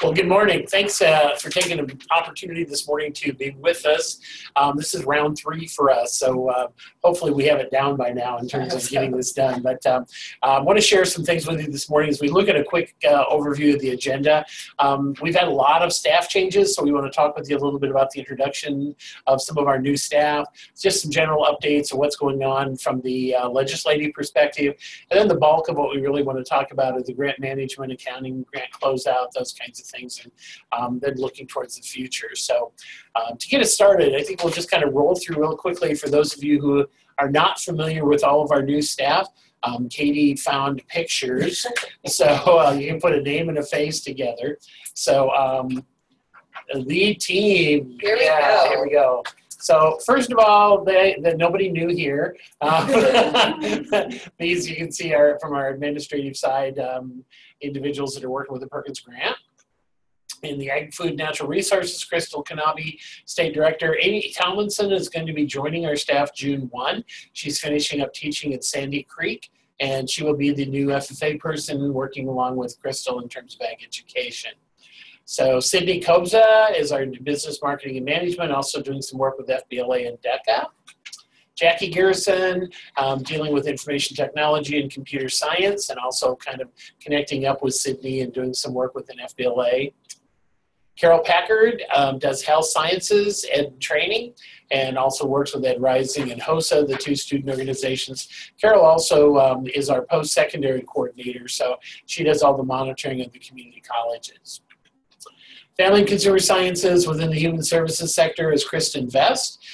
Well, good morning. Thanks for taking an opportunity this morning to be with us. This is round 3 for us, so hopefully we have it down by now in terms of getting this done. But I want to share some things with you this morning as we look at a quick overview of the agenda. We've had a lot of staff changes, so we want to talk with you a little bit about the introduction of some of our new staff, just some general updates of what's going on from the legislative perspective, and then the bulk of what we really want to talk about is the grant management, accounting, grant closeout, those kinds of things, and then looking towards the future. So to get us started, I think we'll just kind of roll through real quickly for those of you who are not familiar with all of our new staff. Katie found pictures, so you can put a name and a face together. So the team, here we go. So first of all, nobody new here. These you can see are from our administrative side, individuals that are working with the Perkins grant. In the Ag, Food, Natural Resources, Crystal Kanabi, State Director. Amy Tomlinson is going to be joining our staff June 1. She's finishing up teaching at Sandy Creek, and she will be the new FFA person working along with Crystal in terms of ag education. So Sydney Kobza is our business marketing and management, also doing some work with FBLA and DECA. Jackie Garrison, dealing with information technology and computer science, and also kind of connecting up with Sydney and doing some work within FBLA. Carol Packard does health sciences and training and also works with Ed Rising and HOSA, the two student organizations. Carol also is our post-secondary coordinator, so she does all the monitoring of the community colleges. Family and Consumer Sciences within the Human Services sector is Kristen Vest.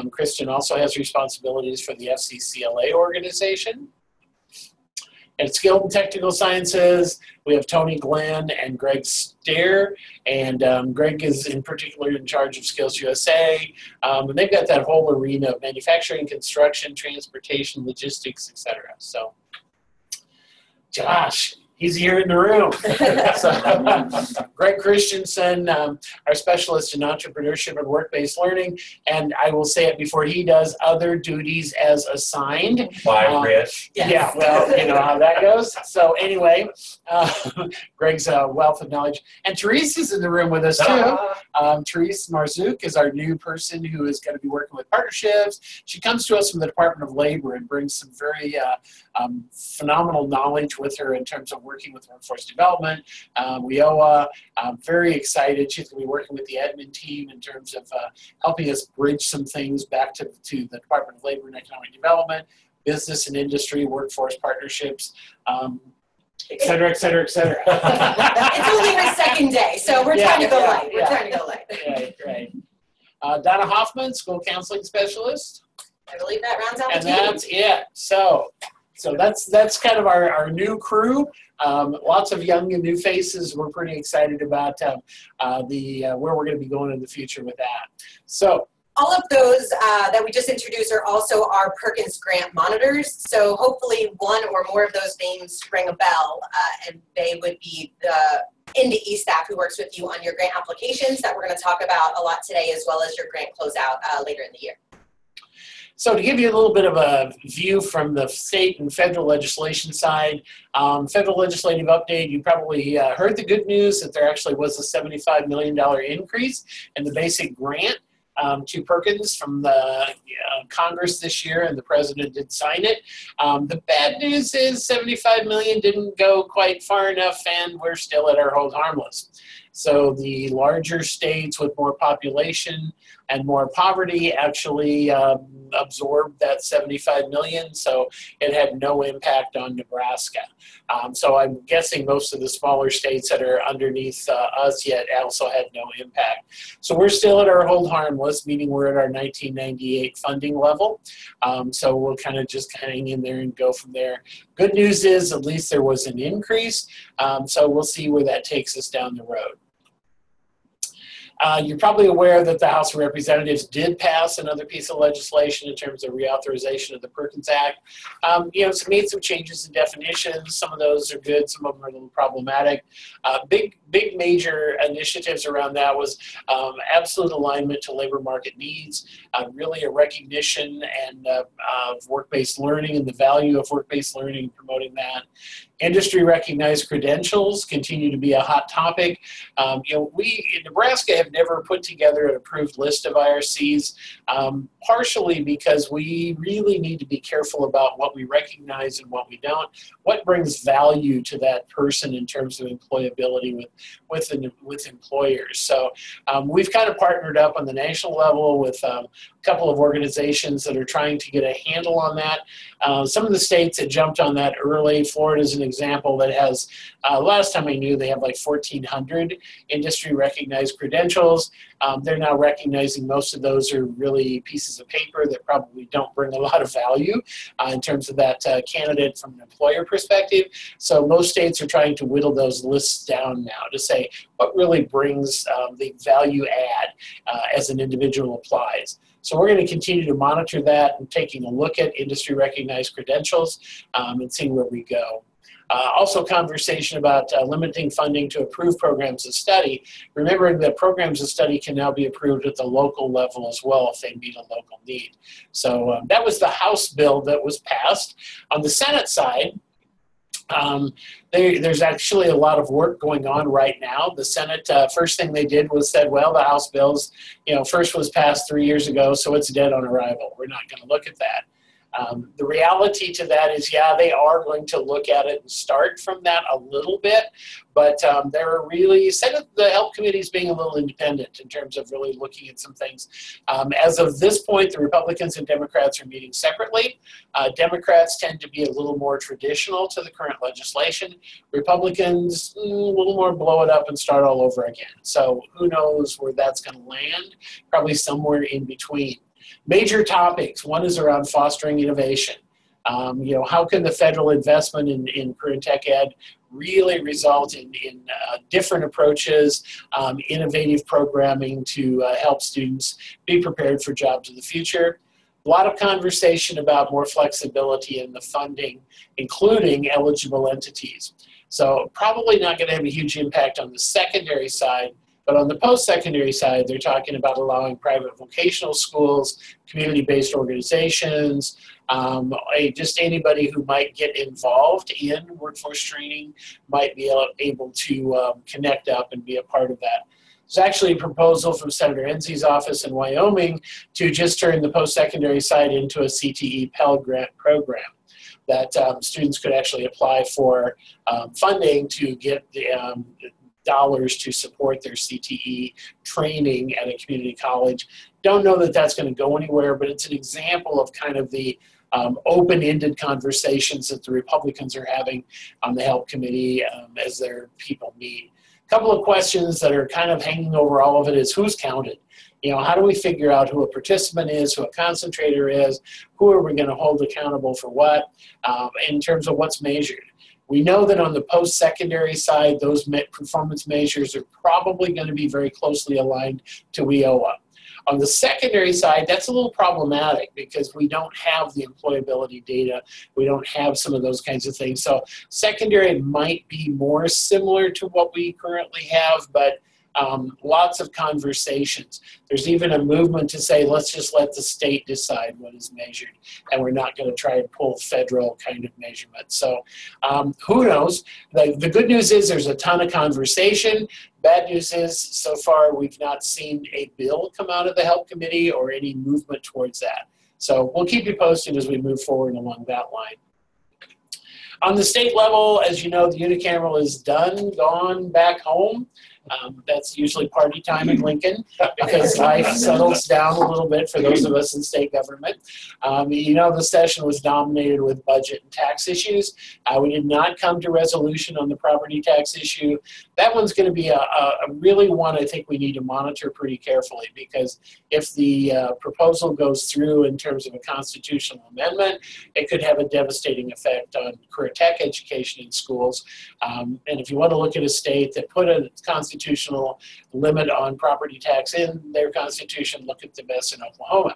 Kristen also has responsibilities for the FCCLA organization. At Skilled and Technical Sciences, we have Tony Glenn and Greg Stair, and Greg is in particular in charge of Skills USA, and they've got that whole arena of manufacturing, construction, transportation, logistics, etc. So, Josh, he's here in the room. So, Greg Christensen, our specialist in entrepreneurship and work-based learning, and I will say it before he does, other duties as assigned. Bye, Rich. Yeah, well, you know how that goes. So anyway, Greg's a wealth of knowledge. And Therese is in the room with us too. Therese Marzouk is our new person who is going to be working with partnerships. She comes to us from the Department of Labor and brings some very phenomenal knowledge with her in terms of working with workforce development. WIOA, I'm very excited. She's going to be working with the admin team in terms of helping us bridge some things back to the Department of Labor and Economic Development, business and industry, workforce partnerships, et cetera, et cetera, et cetera. It's only her second day, so we're trying to go light. We're trying to go light. Right. Donna Hoffman, school counseling specialist. I believe that rounds out the and team. That's it. So that's kind of our new crew. Lots of young and new faces. We're pretty excited about where we're going to be going in the future with that. So all of those that we just introduced are also our Perkins grant monitors. So hopefully one or more of those names ring a bell, and they would be the NDE staff who works with you on your grant applications that we're going to talk about a lot today, as well as your grant closeout later in the year. So to give you a little bit of a view from the state and federal legislation side, federal legislative update, you probably heard the good news that there actually was a $75 million increase in the basic grant to Perkins from the Congress this year, and the president did sign it. The bad news is $75 million didn't go quite far enough, and we're still at our hold harmless. So the larger states with more population and more poverty actually absorbed that $75 million, so it had no impact on Nebraska. So I'm guessing most of the smaller states that are underneath us yet also had no impact. So we're still at our hold harmless, meaning we're at our 1998 funding level. So we'll kind of just hang in there and go from there. Good news is at least there was an increase, so we'll see where that takes us down the road. You're probably aware that the House of Representatives did pass another piece of legislation in terms of reauthorization of the Perkins Act. It's made some changes in definitions. Some of those are good. Some of them are a little problematic. Big major initiatives around that was absolute alignment to labor market needs, really a recognition and of work-based learning and the value of work-based learning, promoting that. Industry recognized credentials continue to be a hot topic. We in Nebraska have never put together an approved list of IRCs, partially because we really need to be careful about what we recognize and what we don't. What brings value to that person in terms of employability with employers. So we've kind of partnered up on the national level with a couple of organizations that are trying to get a handle on that. Some of the states that jumped on that early, Florida is an example that has, last time I knew, they have like 1,400 industry recognized credentials. They're now recognizing most of those are really pieces of paper that probably don't bring a lot of value in terms of that candidate from an employer perspective. So most states are trying to whittle those lists down now to say what really brings the value add as an individual applies. So we're going to continue to monitor that and taking a look at industry recognized credentials and seeing where we go. Also conversation about limiting funding to approved programs of study, remembering that programs of study can now be approved at the local level as well if they meet a local need. So that was the House bill that was passed. On the Senate side, there's actually a lot of work going on right now. The Senate, first thing they did was said, well, the House bills, first was passed 3 years ago, so it's dead on arrival. We're not going to look at that. The reality to that is, yeah, they are going to look at it and start from that a little bit, but they're really, the Help Committee is being a little independent in terms of really looking at some things. As of this point, the Republicans and Democrats are meeting separately. Democrats tend to be a little more traditional to the current legislation. Republicans, a little more blow it up and start all over again. So who knows where that's going to land? Probably somewhere in between. Major topics. One is around fostering innovation. How can the federal investment in career tech ed really result in different approaches, innovative programming to help students be prepared for jobs of the future? A lot of conversation about more flexibility in the funding, including eligible entities. So probably not going to have a huge impact on the secondary side. But on the post-secondary side, they're talking about allowing private vocational schools, community-based organizations, just anybody who might get involved in workforce training might be able to connect up and be a part of that. There's actually a proposal from Senator Enzie's office in Wyoming to just turn the post-secondary side into a CTE Pell Grant program that students could actually apply for funding to get the dollars to support their CTE training at a community college. Don't know that that's going to go anywhere, but it's an example of kind of the open-ended conversations that the Republicans are having on the Help Committee as their people meet. A couple of questions that are kind of hanging over all of it is who's counted? How do we figure out who a participant is, who a concentrator is, who are we going to hold accountable for what, in terms of what's measured? We know that on the post-secondary side, those performance measures are probably going to be very closely aligned to WIOA. On the secondary side, that's a little problematic because we don't have the employability data. We don't have some of those kinds of things. So secondary might be more similar to what we currently have, but lots of conversations. There's even a movement to say, let's just let the state decide what is measured, and we're not going to try and pull federal kind of measurements. So who knows? The good news is there's a ton of conversation. Bad news is, so far, we've not seen a bill come out of the Help Committee or any movement towards that. So we'll keep you posted as we move forward along that line. On the state level, as you know, the unicameral is done, gone back home. That's usually party time in Lincoln because life settles down a little bit for those of us in state government. The session was dominated with budget and tax issues. We did not come to resolution on the property tax issue. That one's going to be a really one I think we need to monitor pretty carefully because if the proposal goes through in terms of a constitutional amendment, it could have a devastating effect on career tech education in schools. And if you want to look at a state that put a constitutional limit on property tax in their constitution, look at the mess in Oklahoma.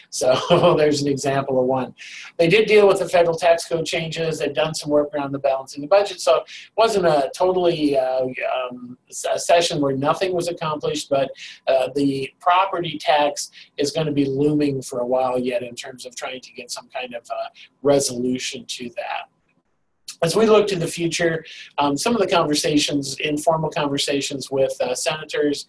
So there's an example of one. They did deal with the federal tax code changes. They've done some work around the balancing the budget. So it wasn't a totally a session where nothing was accomplished, but the property tax is going to be looming for a while yet in terms of trying to get some kind of resolution to that. as we look to the future, some of the conversations, informal conversations with senators,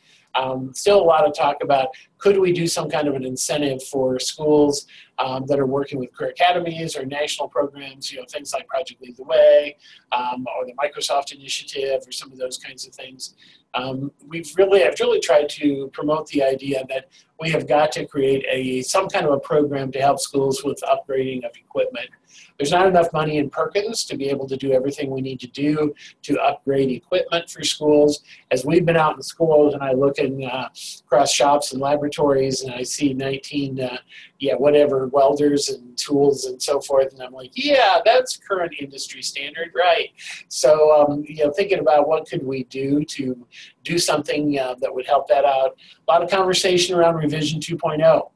still a lot of talk about could we do some kind of an incentive for schools that are working with career academies or national programs, things like Project Lead the Way or the Microsoft Initiative or some of those kinds of things. I've really tried to promote the idea that we have got to create some kind of a program to help schools with upgrading of equipment. There's not enough money in Perkins to be able to do everything we need to do to upgrade equipment for schools. As we've been out in schools and I look across shops and laboratories and I see 19, welders and tools and so forth, and I'm like, yeah, that's current industry standard, right? So, thinking about what could we do to do something that would help that out. A lot of conversation around Revision 2.0.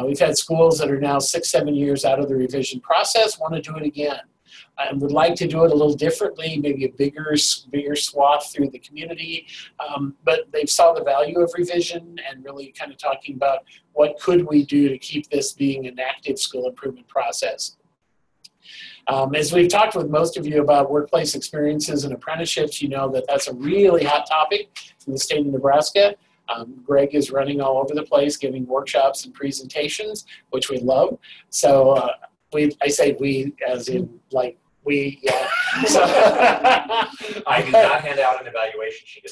We've had schools that are now 6-7 years out of the revision process, want to do it again. And would like to do it a little differently, maybe a bigger swath through the community. But they've saw the value of revision and really kind of talking about what could we do to keep this being an active school improvement process. As we've talked with most of you about workplace experiences and apprenticeships, you know that that's a really hot topic in the state of Nebraska. Greg is running all over the place, giving workshops and presentations, which we love. So I say we as in like we, yeah. So, I do not hand out an evaluation sheet.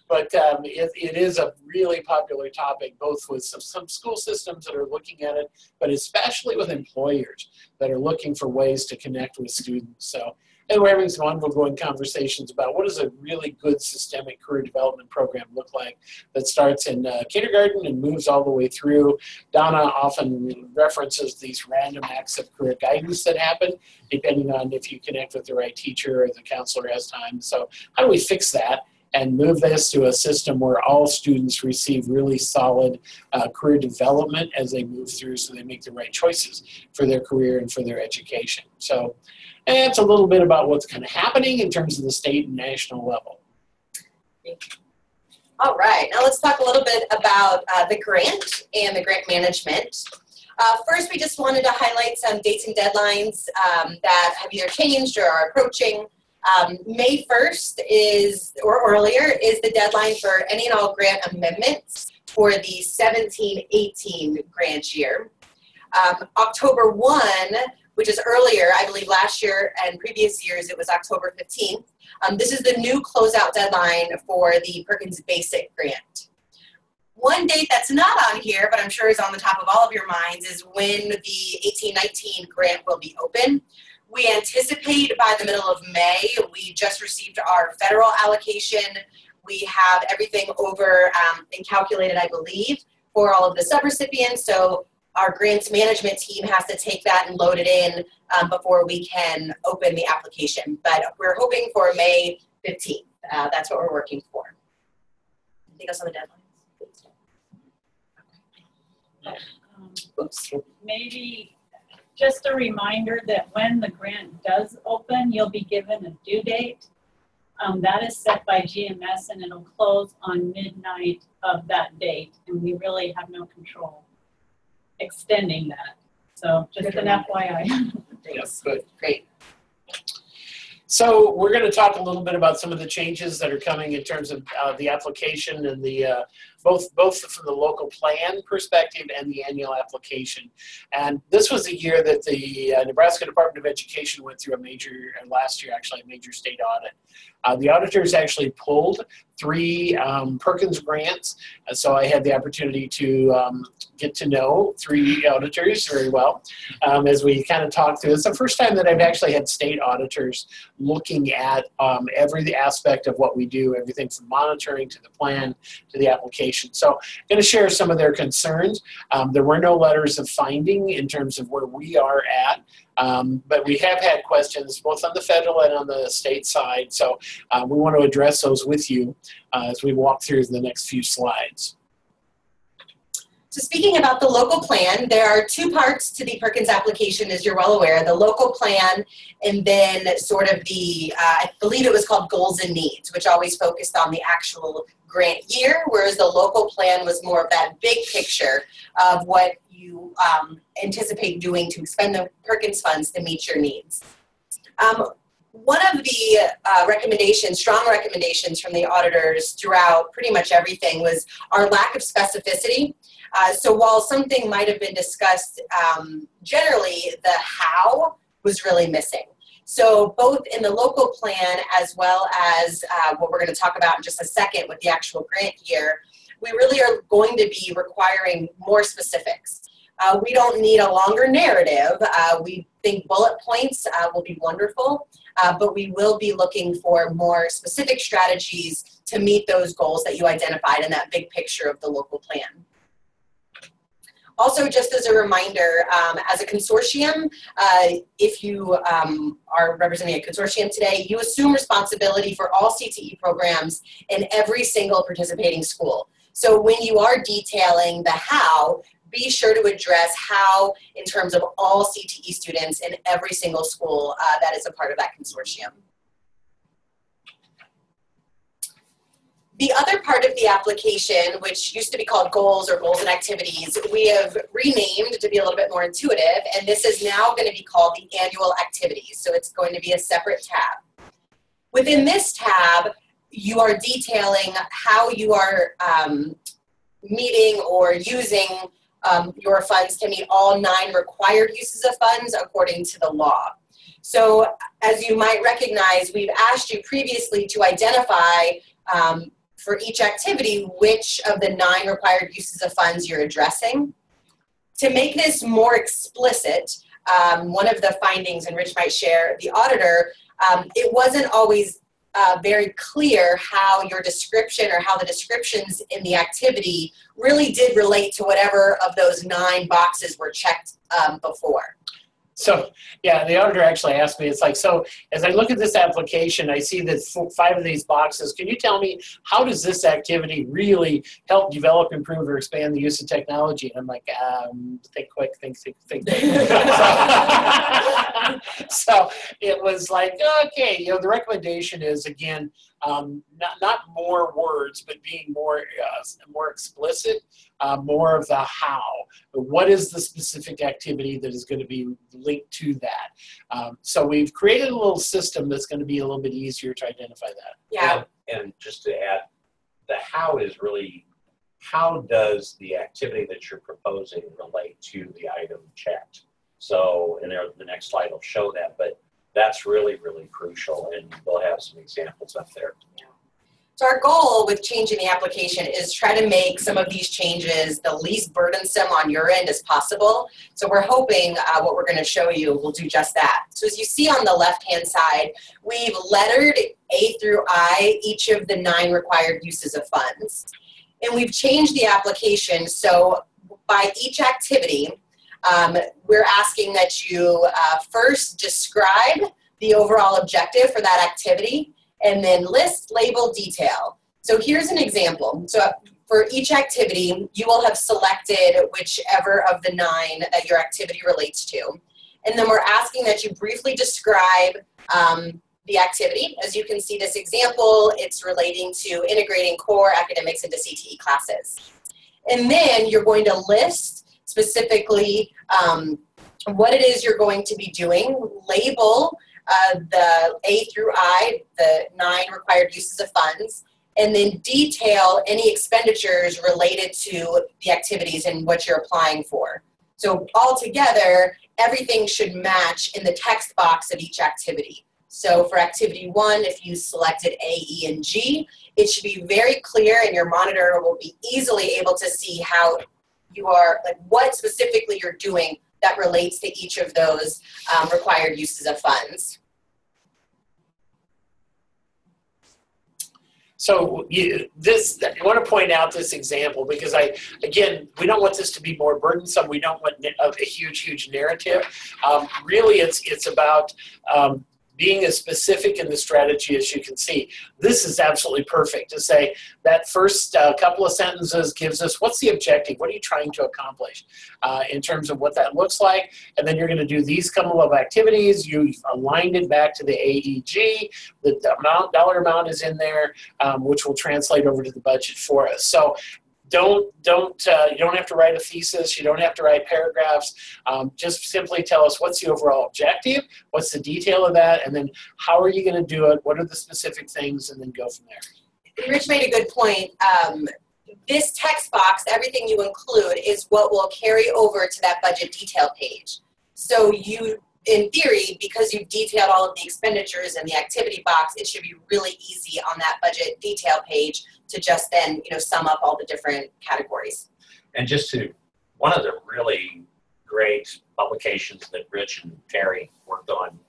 But it is a really popular topic, both with some school systems that are looking at it, but especially with employers that are looking for ways to connect with students. So, and we're having some ongoing conversations about what does a really good systemic career development program look like that starts in kindergarten and moves all the way through. Donna often references these random acts of career guidance that happen depending on if you connect with the right teacher or the counselor has time. So how do we fix that and move this to a system where all students receive really solid career development as they move through so they make the right choices for their career and for their education. So and it's a little bit about what's kind of happening in terms of the state and national level. All right, now let's talk a little bit about the grant and the grant management. First, we just wanted to highlight some dates and deadlines that have either changed or are approaching. May 1st or earlier is the deadline for any and all grant amendments for the 17-18 grant year. October 1, which is earlier, I believe last year and previous years it was October 15th. This is the new closeout deadline for the Perkins Basic Grant. One date that's not on here, but I'm sure is on the top of all of your minds, is when the 18-19 grant will be open. We anticipate by the middle of May. We just received our federal allocation. We have everything over and calculated, I believe, for all of the subrecipients. So our grants management team has to take that and load it in before we can open the application. But we're hoping for May 15th. That's what we're working for. Anything else on the deadlines? Oops. Maybe just a reminder that when the grant does open, you'll be given a due date. That is set by GMS and it'll close on midnight of that date. And we really have no control extending that. So just an FYI. Yes, good. Great. So we're going to talk a little bit about some of the changes that are coming in terms of the application and the both from the local plan perspective and the annual application. And this was a year that the Nebraska Department of Education went through last year actually, a major state audit. The auditors actually pulled 3 Perkins grants. So I had the opportunity to get to know 3 auditors very well as we kind of talked through. It's the first time that I've actually had state auditors looking at every aspect of what we do, everything from monitoring to the plan to the application. So I'm going to share some of their concerns. There were no letters of finding in terms of where we are at. But we have had questions both on the federal and on the state side. So we want to address those with you as we walk through the next few slides. So speaking about the local plan, there are 2 parts to the Perkins application, as you're well aware, the local plan and then sort of the, I believe it was called goals and needs, which always focused on the actual grant year, whereas the local plan was more of that big picture of what you anticipate doing to expend the Perkins funds to meet your needs. One of the recommendations, strong recommendations from the auditors throughout pretty much everything was our lack of specificity. So while something might have been discussed, generally the how was really missing. So both in the local plan as well as what we're going to talk about in just a second with the actual grant year, we really are going to be requiring more specifics. We don't need a longer narrative. We think bullet points will be wonderful, but we will be looking for more specific strategies to meet those goals that you identified in that big picture of the local plan. Also, just as a reminder, as a consortium, if you are representing a consortium today, you assume responsibility for all CTE programs in every single participating school. So when you are detailing the how, be sure to address how in terms of all CTE students in every single school that is a part of that consortium. The other part of the application, which used to be called goals or goals and activities, we have renamed to be a little bit more intuitive, and this is now going to be called the annual activities. So it's going to be a separate tab. Within this tab, you are detailing how you are meeting or using your funds to meet all 9 required uses of funds according to the law. So as you might recognize, we've asked you previously to identify for each activity which of the 9 required uses of funds you're addressing. To make this more explicit, one of the findings, and Rich might share, the auditor, it wasn't always very clear how your description or how the descriptions in the activity really did relate to whatever of those 9 boxes were checked before. So, yeah, the auditor actually asked me, it's like, so as I look at this application, I see that 5 of these boxes. Can you tell me, how does this activity really help develop, improve, or expand the use of technology? And I'm like, think quick, think quick. So it was like, okay, you know, the recommendation is, again, not more words, but being more explicit, more of the how. What is the specific activity that is going to be linked to that? So we've created a little system that's going to be a little bit easier to identify that. Yeah. And just to add, the how is really, how does the activity that you're proposing relate to the item checked? So, and the next slide will show that, but that's really, really crucial, and we'll have some examples up there. Yeah. So our goal with changing the application is try to make some of these changes the least burdensome on your end as possible. So we're hoping what we're going to show you will do just that. So as you see on the left-hand side, we've lettered A through I each of the 9 required uses of funds. And we've changed the application so by each activity, we're asking that you first describe the overall objective for that activity, and then list, label, detail. So here's an example. So for each activity, you will have selected whichever of the 9 that your activity relates to. And then we're asking that you briefly describe the activity. As you can see this example, it's relating to integrating core academics into CTE classes. And then you're going to list specifically what it is you're going to be doing, label the A through I, the 9 required uses of funds, and then detail any expenditures related to the activities and what you're applying for. So altogether, everything should match in the text box of each activity. So for activity 1, if you selected A, E, and G, it should be very clear, and your monitor will be easily able to see how you are, like what specifically you're doing that relates to each of those required uses of funds. So I want to point out this example because again, we don't want this to be more burdensome. We don't want a huge narrative. Really, it's about being as specific in the strategy as you can see. This is absolutely perfect to say that first couple of sentences gives us what's the objective, what are you trying to accomplish in terms of what that looks like, and then you're going to do these couple of activities. You've aligned it back to the AEG, the dollar amount is in there, which will translate over to the budget for us. So you don't have to write a thesis. You don't have to write paragraphs. Just simply tell us what's the overall objective, what's the detail of that, and then how are you going to do it, what are the specific things, and then go from there. Rich made a good point. This text box, everything you include, is what will carry over to that budget detail page. So you, in theory, because you've detailed all of the expenditures in the activity box, it should be really easy on that budget detail page to just then, sum up all the different categories. And one of the really great publications that Rich and Terry worked on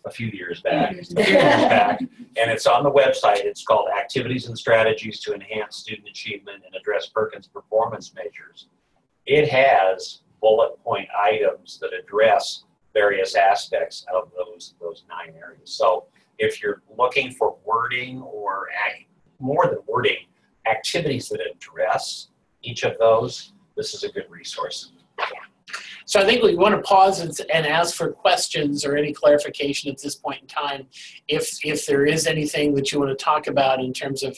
a few years back, and it's on the website. It's called Activities and Strategies to Enhance Student Achievement and Address Perkins Performance Measures. It has bullet point items that address various aspects of those 9 areas. So if you're looking for wording or more than wording, activities that address each of those, this is a good resource. So I think we want to pause and ask for questions or any clarification at this point in time. If there is anything that you want to talk about in terms of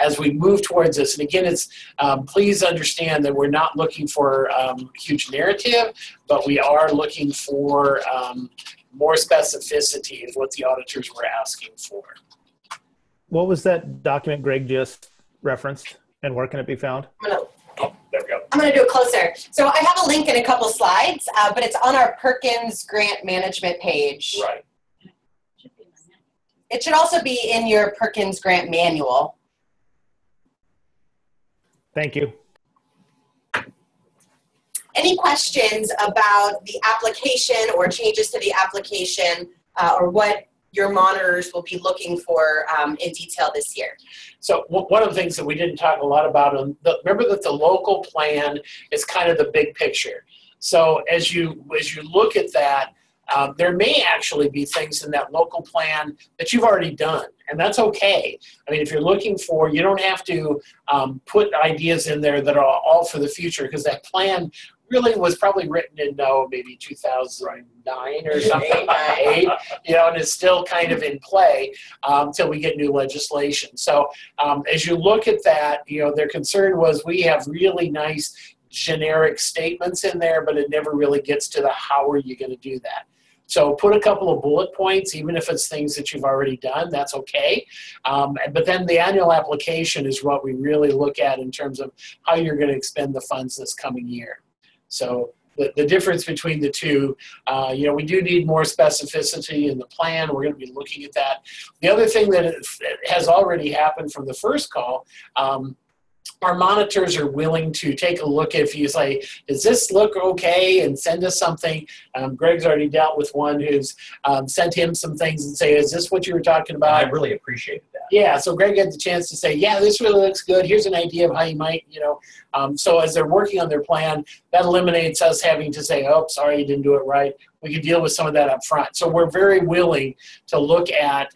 as we move towards this. And again, it's please understand that we're not looking for huge narrative, but we are looking for more specificity of what the auditors were asking for. What was that document Greg just referenced, and where can it be found? Oh, there we go. I'm going to do it closer. So I have a link in a couple slides, but it's on our Perkins Grant Management page. Right. It should also be in your Perkins Grant Manual. Thank you. Any questions about the application or changes to the application or what your monitors will be looking for in detail this year? So one of the things that we didn't talk a lot about, remember that the local plan is kind of the big picture. So as you look at that, there may actually be things in that local plan that you've already done, and that's okay. I mean, if you're looking for, you don't have to put ideas in there that are all for the future, because that plan really was probably written in maybe 2009 or something, 8, and it's still kind of in play until we get new legislation. So as you look at that, their concern was we have really nice generic statements in there, but it never really gets to the how are you going to do that. So put a couple of bullet points, even if it's things that you've already done, that's okay. But then the annual application is what we really look at in terms of how you're going to expend the funds this coming year. So the difference between the two, we do need more specificity in the plan. We're going to be looking at that. The other thing that has already happened from the first call, our monitors are willing to take a look if you say, does this look okay, and send us something. Greg's already dealt with one who's sent him some things and say, is this what you were talking about? I really appreciated that. Yeah, so Greg had the chance to say, yeah, this really looks good. Here's an idea of how you might, so as they're working on their plan, that eliminates us having to say, oh, sorry, you didn't do it right. We can deal with some of that up front. So we're very willing to look at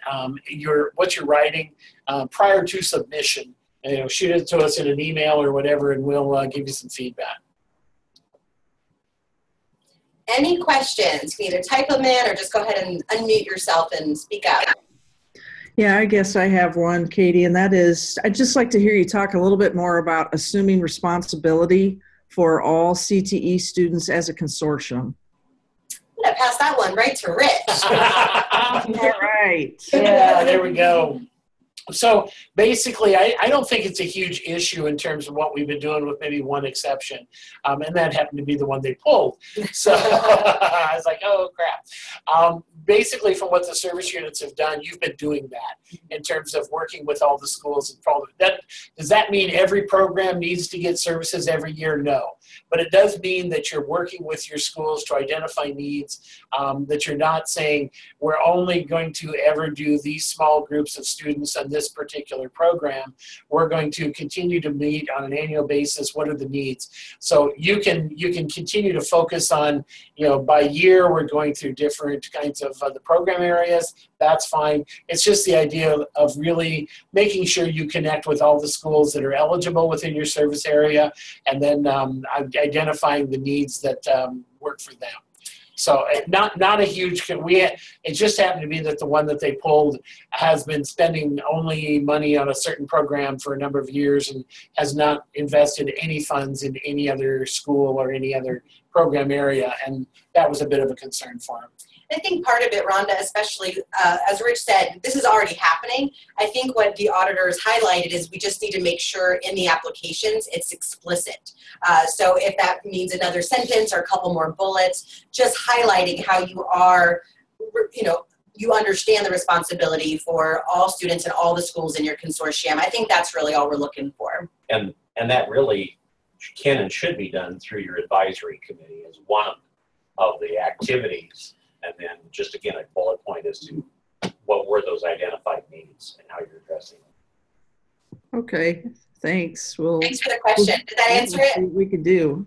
what you're writing prior to submission. Shoot it to us in an email or whatever, and we'll give you some feedback. Any questions? You can either type them in or just go ahead and unmute yourself and speak up. Yeah, I guess I have one, Katie, and that is, I'd just like to hear you talk a little bit more about assuming responsibility for all CTE students as a consortium. I'm going to pass that one right to Rich. All right. Yeah, there we go. So basically, I don't think it's a huge issue in terms of what we've been doing, with maybe one exception, and that happened to be the one they pulled. So I was like, oh, crap. Basically, from what the service units have done, you've been doing that in terms of working with all the schools. Does that mean every program needs to get services every year? No. But it does mean that you're working with your schools to identify needs, that you're not saying we're only going to ever do these small groups of students on this particular program. We're going to continue to meet on an annual basis. What are the needs? So you can continue to focus on, by year we're going through different kinds of the program areas. That's fine. It's just the idea of really making sure you connect with all the schools that are eligible within your service area, and then identifying the needs that work for them. So not a huge, it just happened to be that the one that they pulled has been spending only money on a certain program for a number of years and has not invested any funds in any other school or any other program area. And that was a bit of a concern for them. I think part of it, Rhonda, especially, as Rich said, this is already happening. I think what the auditors highlighted is we just need to make sure in the applications it's explicit. So if that means another sentence or a couple more bullets, just highlighting how you are, you understand the responsibility for all students and all the schools in your consortium. I think that's really all we're looking for. And that really can and should be done through your advisory committee as one of the activities. And then just again, a bullet point as to what were those identified needs and how you're addressing them. Okay, thanks. Thanks for the question. Did that answer it? We could do.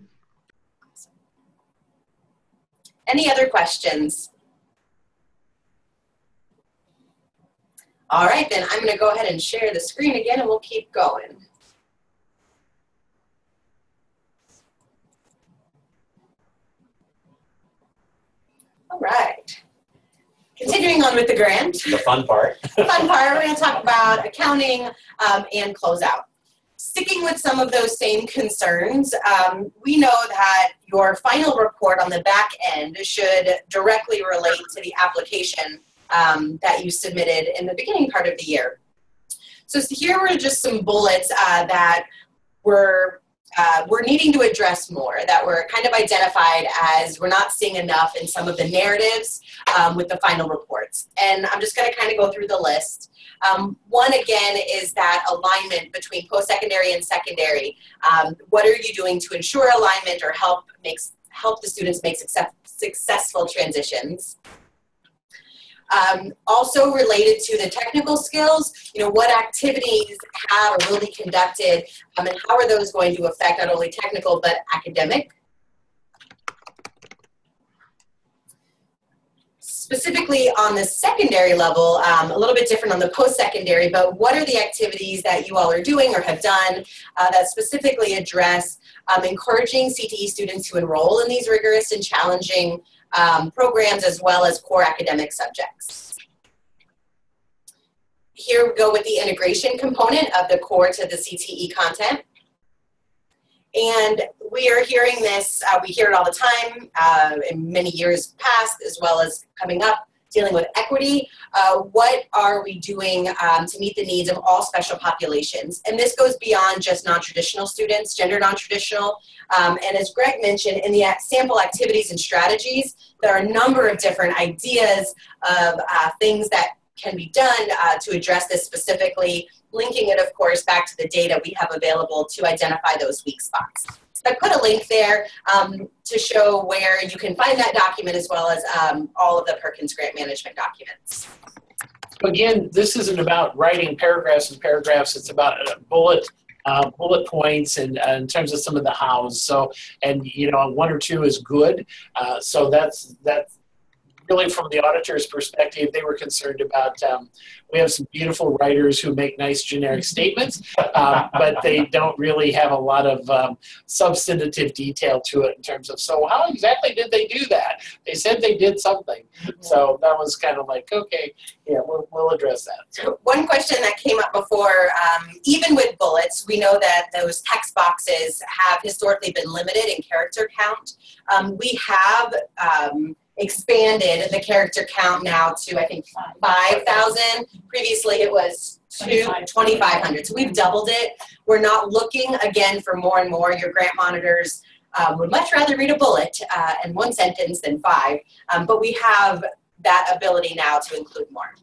Any other questions? All right, then I'm going to go ahead and share the screen again and we'll keep going. All right. Continuing on with the grant. The fun part. The fun part, we're going to talk about accounting and closeout. Sticking with some of those same concerns, we know that your final report on the back end should directly relate to the application that you submitted in the beginning part of the year. So here were just some bullets that we're needing to address more, that were kind of identified as we're not seeing enough in some of the narratives with the final reports. And I'm just going to kind of go through the list. One, again, is that alignment between post-secondary and secondary. What are you doing to ensure alignment or help the students make successful transitions? Also related to the technical skills, what activities have or will be conducted, and how are those going to affect not only technical but academic? Specifically on the secondary level, a little bit different on the post-secondary, but what are the activities that you all are doing or have done that specifically address encouraging CTE students to enroll in these rigorous and challenging programs as well as core academic subjects? Here we go with the integration component of the core to the CTE content. And we are hearing this, we hear it all the time in many years past as well as coming up, dealing with equity. What are we doing to meet the needs of all special populations? And this goes beyond just non-traditional students, gender non-traditional. And as Greg mentioned, in the sample activities and strategies, there are a number of different ideas of things that can be done to address this specifically, linking it, of course, back to the data we have available to identify those weak spots. So I put a link there to show where you can find that document as well as all of the Perkins Grant Management documents. Again, this isn't about writing paragraphs and paragraphs. It's about bullet points and in terms of some of the hows. So, and one or two is good. So that's really from the auditor's perspective. They were concerned about, we have some beautiful writers who make nice generic statements, but they don't really have a lot of substantive detail to it in terms of, so how exactly did they do that? They said they did something. So that was kind of like, okay, yeah, we'll address that. So. One question that came up before, even with bullets, we know that those text boxes have historically been limited in character count. We have expanded the character count now to, I think, 5,000. Previously, it was 2,500. So we've doubled it. We're not looking, again, for more and more. Your grant monitors would much rather read a bullet in one sentence than 5. But we have that ability now to include more.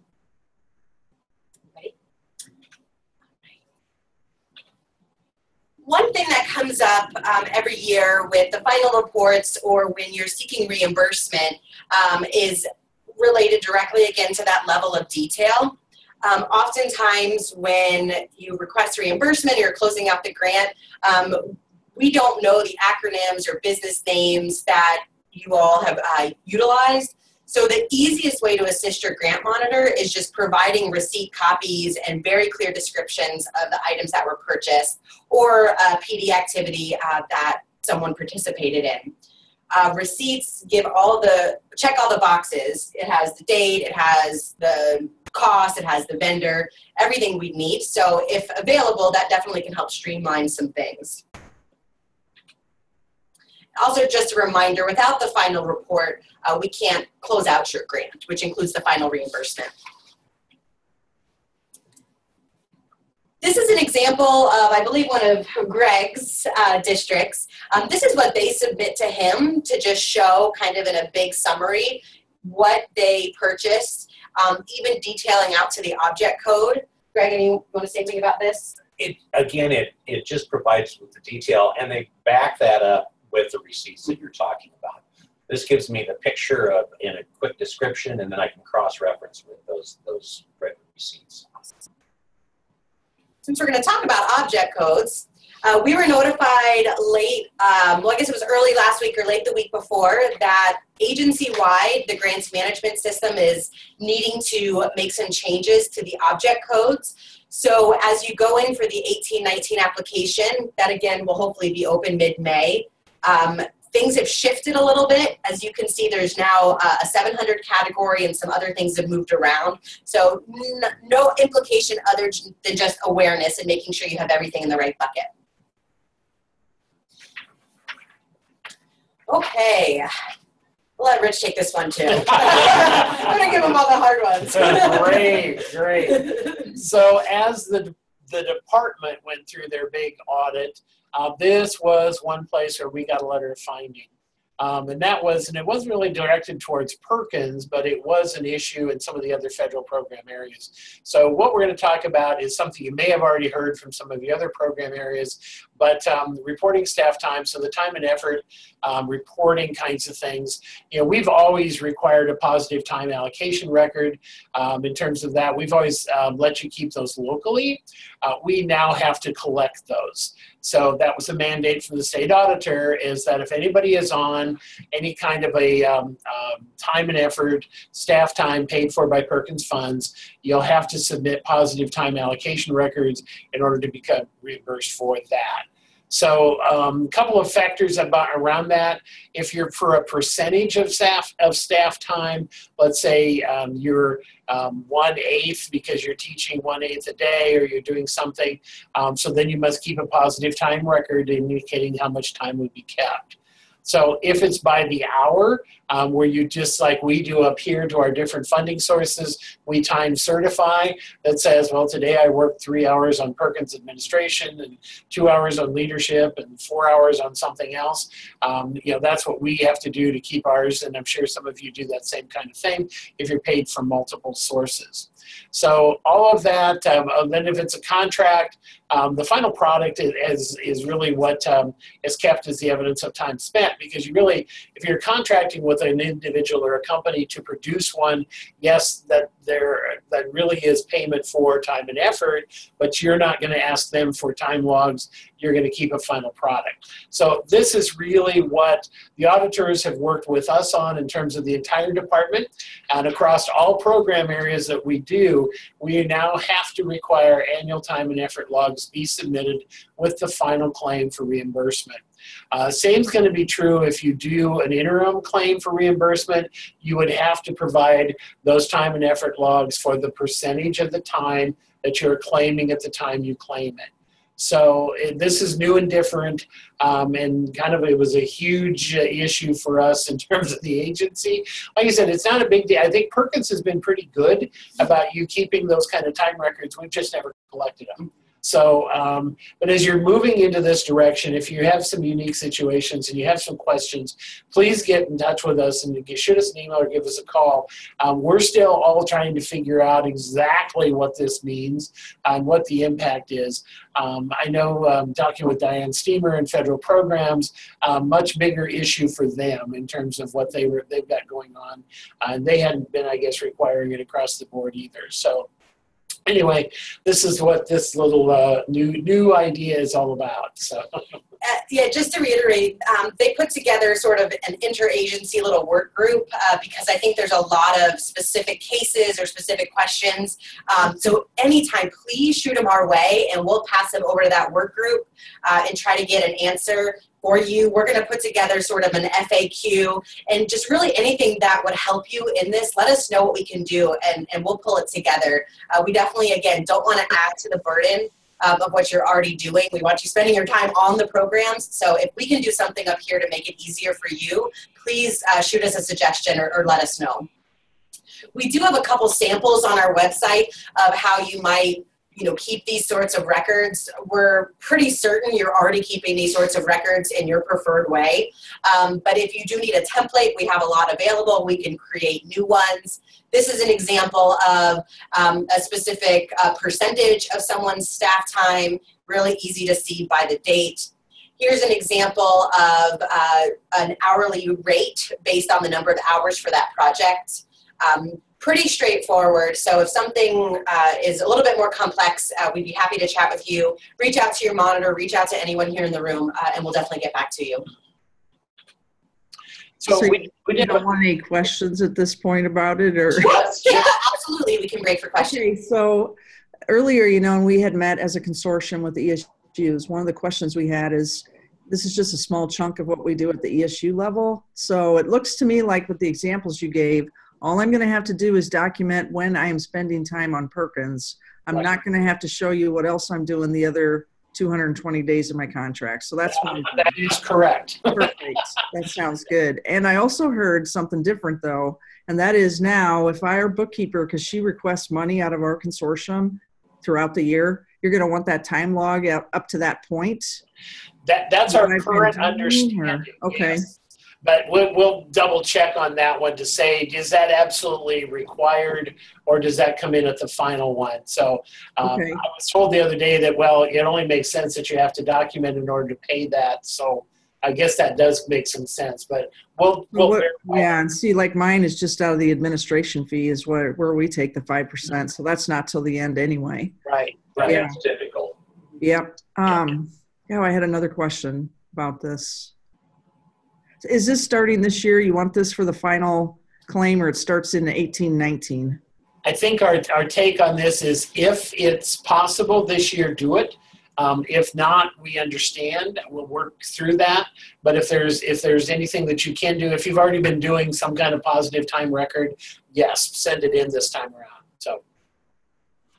One thing that comes up every year with the final reports or when you're seeking reimbursement is related directly again to that level of detail. Oftentimes when you request reimbursement or you're closing out the grant, we don't know the acronyms or business names that you all have utilized. So the easiest way to assist your grant monitor is just providing receipt copies and very clear descriptions of the items that were purchased or a PD activity that someone participated in. Receipts check all the boxes. It has the date, it has the cost, it has the vendor, everything we need. So if available, that definitely can help streamline some things. Also, just a reminder, without the final report, we can't close out your grant, which includes the final reimbursement. This is an example of, I believe, one of Greg's districts. This is what they submit to him to just show kind of in a big summary what they purchased, even detailing out to the object code. Greg, you want to say anything about this? It just provides with the detail, and they back that up with the receipts that you're talking about. This gives me the picture of in a quick description, and then I can cross-reference with those receipts. Since we're going to talk about object codes, we were notified late, well, I guess it was early last week or late the week before, that agency-wide, the grants management system is needing to make some changes to the object codes. So as you go in for the 18-19 application, that again will hopefully be open mid-May, things have shifted a little bit. As you can see, there's now a 700 category and some other things have moved around. So no implication other than just awareness and making sure you have everything in the right bucket. Okay, we'll let Rich take this one too. I'm gonna give him all the hard ones. Great. So as the department went through their big audit, this was one place where we got a letter of finding. And it wasn't really directed towards Perkins, but it was an issue in some of the other federal program areas. So what we're going to talk about is something you may have already heard from some of the other program areas, but reporting staff time, so the time and effort, reporting kinds of things. You know, we've always required a positive time allocation record. In terms of that, we've always let you keep those locally. We now have to collect those. So that was a mandate from the state auditor, is that if anybody is on any kind of a time and effort, staff time paid for by Perkins funds, you'll have to submit positive time allocation records in order to become reimbursed for that. So a couple of factors around that. If you're for a percentage of staff time, let's say you're 1/8 because you're teaching 1/8 a day or you're doing something, so then you must keep a positive time record indicating how much time would be kept. So if it's by the hour, where you just like we do up here to our different funding sources, we time certify that says, well, today I worked 3 hours on Perkins administration and 2 hours on leadership and 4 hours on something else. You know, that's what we have to do to keep ours, and I'm sure some of you do that same kind of thing if you're paid from multiple sources. So all of that, then if it's a contract, the final product is really what is kept as the evidence of time spent, because you really, if you're contracting with an individual or a company to produce one, yes, that really is payment for time and effort, but you're not going to ask them for time logs. You're going to keep a final product. So this is really what the auditors have worked with us on in terms of the entire department, and across all program areas that we do, we now have to require annual time and effort logs be submitted with the final claim for reimbursement. Same's going to be true if you do an interim claim for reimbursement. You would have to provide those time and effort logs for the percentage of the time that you're claiming at the time you claim it. So this is new and different, and kind of it was a huge issue for us in terms of the agency. Like I said, it's not a big deal. I think Perkins has been pretty good about you keeping those kind of time records. We've just never collected them. So, but as you're moving into this direction, if you have some unique situations and you have some questions, please get in touch with us and shoot us an email or give us a call. We're still all trying to figure out exactly what this means and what the impact is. I know talking with Diane Steamer in federal programs, much bigger issue for them in terms of what they've got going on. They hadn't been, I guess, requiring it across the board either. So. Anyway, this is what this little new idea is all about. So. Yeah, just to reiterate, they put together sort of an interagency little work group because I think there's a lot of specific cases or specific questions. So anytime, please shoot them our way and we'll pass them over to that work group and try to get an answer for you. We're going to put together sort of an FAQ and just really anything that would help you in this. Let us know what we can do and we'll pull it together. We definitely, again, don't want to add to the burden of what you're already doing. We want you spending your time on the programs. So if we can do something up here to make it easier for you, please shoot us a suggestion or let us know. We do have a couple samples on our website of how you might keep these sorts of records. We're pretty certain you're already keeping these sorts of records in your preferred way. But if you do need a template, we have a lot available. We can create new ones. This is an example of a specific percentage of someone's staff time, really easy to see by the date. Here's an example of an hourly rate based on the number of hours for that project. Pretty straightforward. So if something is a little bit more complex, we'd be happy to chat with you. Reach out to your monitor, reach out to anyone here in the room, and we'll definitely get back to you. So we don't want any questions at this point about it, or? Yeah, absolutely. We can break for questions. Okay, so earlier, we had met as a consortium with the ESUs. One of the questions we had is, this is just a small chunk of what we do at the ESU level. So it looks to me like with the examples you gave, all I'm going to have to do is document when I am spending time on Perkins. I'm not going to have to show you what else I'm doing the other 220 days of my contract. So that's that is correct. Perfect. That sounds good. And I also heard something different though, and that is now if our bookkeeper, because she requests money out of our consortium throughout the year, you're going to want that time log up to that point. That's our current understanding. Okay. Yes. But we'll double check on that one to say, is that absolutely required or does that come in at the final one? So okay. I was told the other day that, well, it only makes sense that you have to document in order to pay that. So I guess that does make some sense, but we'll yeah, and see, like mine is just out of the administration fee is where we take the 5%. So that's not till the end anyway. Right. Yeah. That's typical. Yep. Yeah, I had another question about this. Is this starting this year? You want this for the final claim, or it starts in 18-19? I think our take on this is, if it's possible this year, do it. If not, we understand. We'll work through that. But if there's anything that you can do, if you've already been doing some kind of positive time record, yes, send it in this time around. So.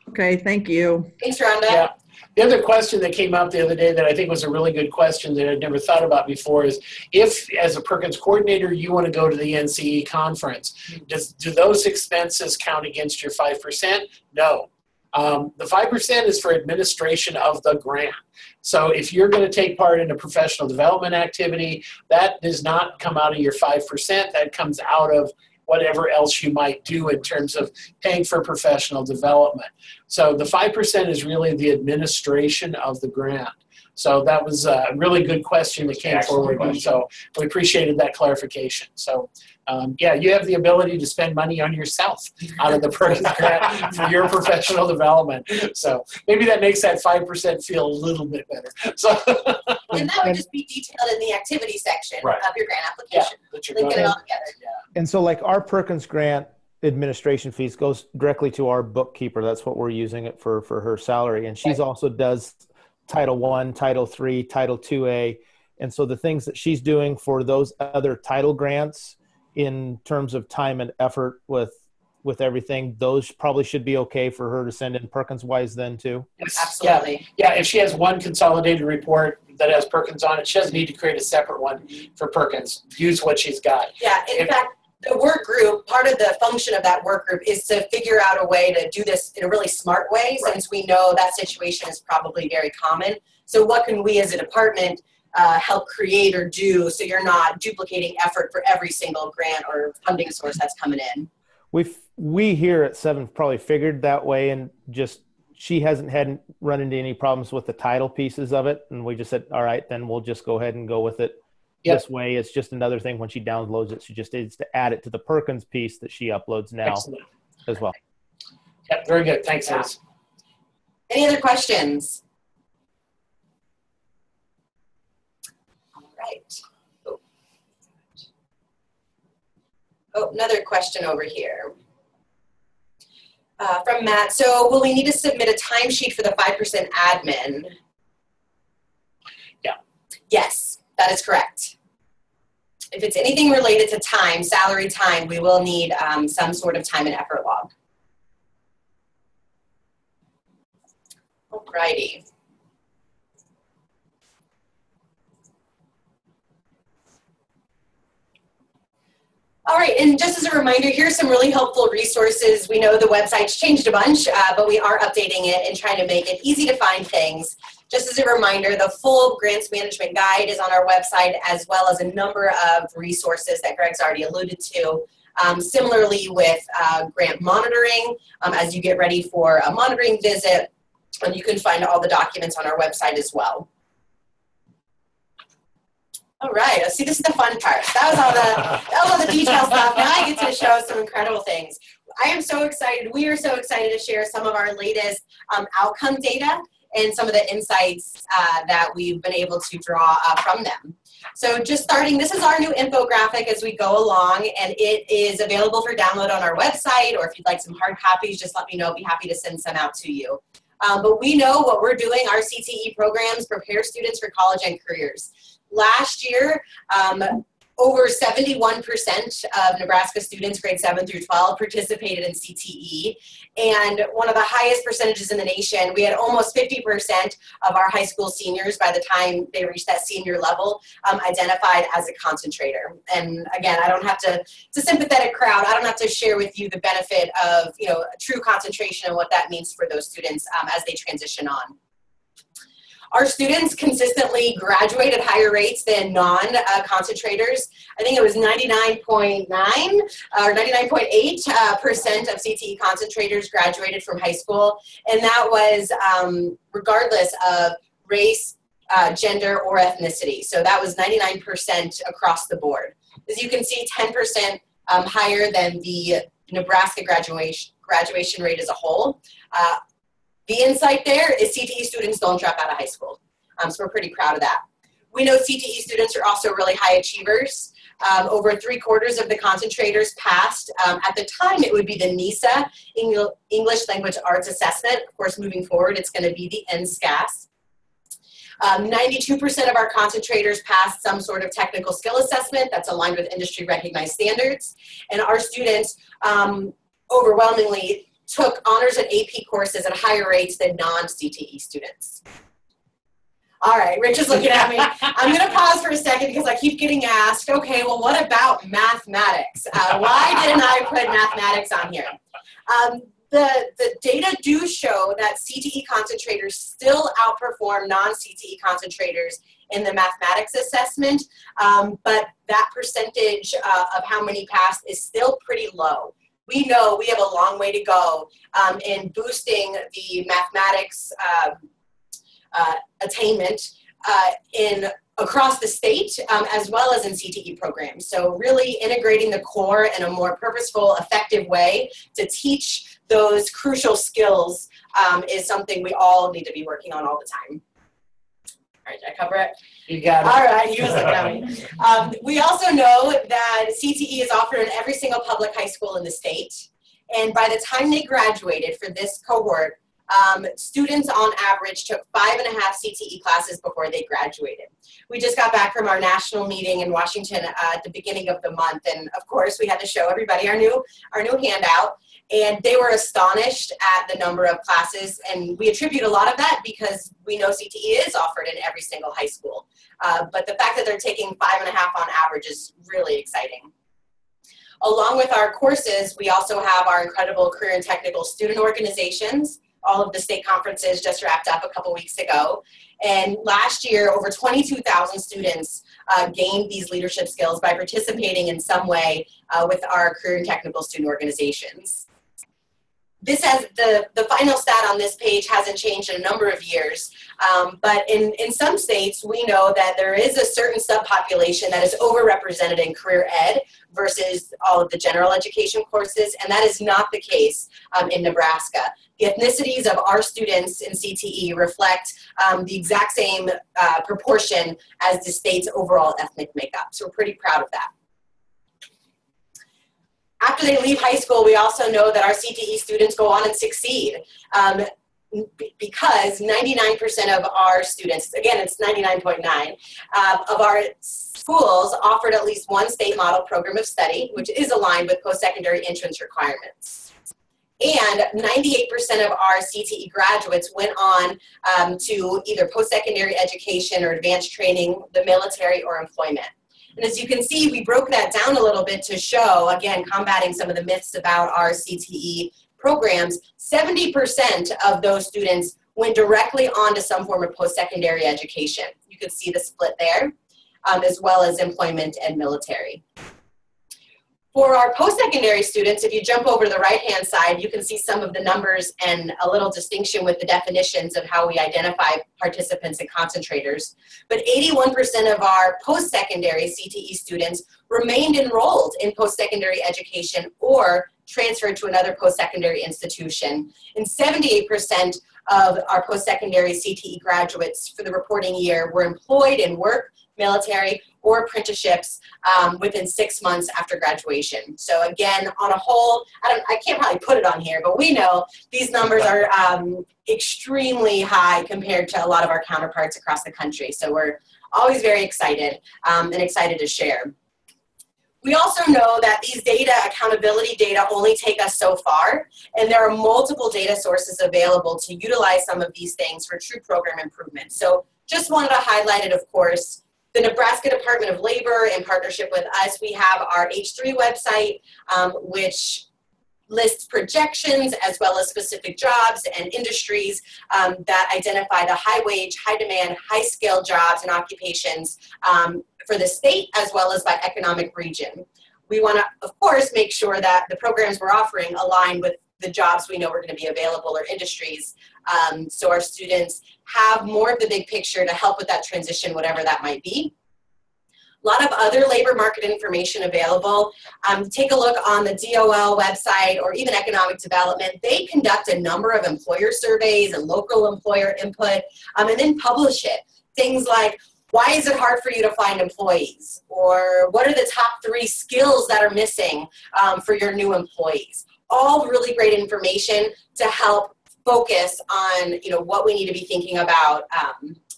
Okay, thank you. Thanks, Rhonda. Yeah. The other question that came up the other day that I think was a really good question that I'd never thought about before is, if as a Perkins coordinator you want to go to the NCE conference, do those expenses count against your 5%? No. The 5% is for administration of the grant. So if you're going to take part in a professional development activity, that does not come out of your 5%. That comes out of whatever else you might do in terms of paying for professional development. So the 5% is really the administration of the grant. So that was a really good question that came forward. And so we appreciated that clarification. So yeah, you have the ability to spend money on yourself out of the Perkins grant for your professional development. So maybe that makes that 5% feel a little bit better. So and that would just be detailed in the activity section of your grant application. Yeah, linking it all together. Yeah. And so like our Perkins grant administration fees goes directly to our bookkeeper. That's what we're using it for her salary. And she's also does Title I, Title III, Title IIA. And so the things that she's doing for those other title grants in terms of time and effort with everything, those probably should be okay for her to send in Perkins-wise then too? Yes, absolutely. Yeah, if she has one consolidated report that has Perkins on it, she doesn't need to create a separate one for Perkins. Use what she's got. Yeah, in fact, the work group, part of the function of that work group is to figure out a way to do this in a really smart way, since we know that situation is probably very common. So what can we as a department help create or do so you're not duplicating effort for every single grant or funding source that's coming in? We here at Seven probably figured that way, and just she hadn't run into any problems with the title pieces of it, and we just said, all right, then we'll just go ahead and go with it. Yep. This way. It's just another thing when she downloads it, she just needs to add it to the Perkins piece that she uploads now. Excellent. As well. Yep, very good. Thanks, Liz. Any other questions? right. Oh, another question over here. From Matt, so will we need to submit a timesheet for the 5% admin? Yeah. Yes, that is correct. If it's anything related to time, salary time, we will need some sort of time and effort log. Alrighty. All right, and just as a reminder, here's some really helpful resources. We know the website's changed a bunch, but we are updating it and trying to make it easy to find things. Just as a reminder, the full grants management guide is on our website, as well as a number of resources that Greg's already alluded to. Similarly with grant monitoring, as you get ready for a monitoring visit, you can find all the documents on our website as well. All right, let's see, this is the fun part. That was all the detail stuff. Now I get to show some incredible things. I am so excited. We are so excited to share some of our latest outcome data and some of the insights that we've been able to draw from them. So just starting, this is our new infographic as we go along, and it is available for download on our website, or if you'd like some hard copies, just let me know. I'll be happy to send some out to you. But we know what we're doing. Our CTE programs prepare students for college and careers. Last year, over 71% of Nebraska students, grades 7 through 12, participated in CTE, and one of the highest percentages in the nation. We had almost 50% of our high school seniors, by the time they reached that senior level, identified as a concentrator. And again, I don't have to, it's a sympathetic crowd. I don't have to share with you the benefit of, you know, true concentration and what that means for those students as they transition on. Our students consistently graduate at higher rates than non-concentrators. I think it was 99.9 or 99.8% of CTE concentrators graduated from high school, and that was regardless of race, gender, or ethnicity. So that was 99% across the board. As you can see, 10% higher than the Nebraska graduation rate as a whole. The insight there is CTE students don't drop out of high school. So we're pretty proud of that. We know CTE students are also really high achievers. Over 3/4 of the concentrators passed. At the time, it would be the NISA, English Language Arts Assessment. Of course, moving forward, it's going to be the NSCAS. 92% of our concentrators passed some sort of technical skill assessment that's aligned with industry recognized standards. And our students overwhelmingly took honors and AP courses at higher rates than non-CTE students. All right, Rich is looking at me. I'm going to pause for a second because I keep getting asked, okay, well, what about mathematics? Why didn't I put mathematics on here? The data do show that CTE concentrators still outperform non-CTE concentrators in the mathematics assessment, but that percentage of how many passed is still pretty low. We know we have a long way to go in boosting the mathematics attainment across the state as well as in CTE programs. So really integrating the core in a more purposeful, effective way to teach those crucial skills is something we all need to be working on all the time. All right, did I cover it? You got it. All right, he was looking at me. We also know that CTE is offered in every single public high school in the state. And by the time they graduated for this cohort, students on average took 5.5 CTE classes before they graduated. We just got back from our national meeting in Washington at the beginning of the month, and of course we had to show everybody our new handout, and they were astonished at the number of classes, and we attribute a lot of that because we know CTE is offered in every single high school. But the fact that they're taking 5.5 on average is really exciting. Along with our courses, we also have our incredible career and technical student organizations. All of the state conferences just wrapped up a couple weeks ago. And last year, over 22,000 students gained these leadership skills by participating in some way with our career and technical student organizations. This has the final stat on this page hasn't changed in a number of years, but in some states we know that there is a certain subpopulation that is overrepresented in career ed versus all of the general education courses, and that is not the case in Nebraska. The ethnicities of our students in CTE reflect the exact same proportion as the state's overall ethnic makeup, so we're pretty proud of that. After they leave high school, we also know that our CTE students go on and succeed because 99% of our students, again, it's 99.9, of our schools offered at least one state model program of study, which is aligned with post-secondary entrance requirements. And 98% of our CTE graduates went on to either post-secondary education or advanced training, the military, or employment. And as you can see, we broke that down a little bit to show, again, combating some of the myths about our CTE programs. 70% of those students went directly on to some form of post-secondary education. You can see the split there, as well as employment and military. For our post-secondary students, if you jump over to the right-hand side, you can see some of the numbers and a little distinction with the definitions of how we identify participants and concentrators. But 81% of our post-secondary CTE students remained enrolled in post-secondary education or transferred to another post-secondary institution. And 78% of our post-secondary CTE graduates for the reporting year were employed in work, military, or apprenticeships within 6 months after graduation. So again, on a whole, I can't probably put it on here, but we know these numbers are extremely high compared to a lot of our counterparts across the country. So we're always very excited and excited to share. We also know that these data, accountability data, only take us so far, and there are multiple data sources available to utilize some of these things for true program improvement. So just wanted to highlight it, of course. The Nebraska Department of Labor, in partnership with us, we have our H3 website, which lists projections as well as specific jobs and industries that identify the high wage, high demand, high scale jobs and occupations for the state as well as by economic region. We want to, of course, make sure that the programs we're offering align with the jobs we know are going to be available or industries, so our students have more of the big picture to help with that transition, whatever that might be. A lot of other labor market information available. Take a look on the DOL website or even economic development. They conduct a number of employer surveys and local employer input and then publish it. Things like, why is it hard for you to find employees? Or what are the top 3 skills that are missing for your new employees? All really great information to help focus on what we need to be thinking about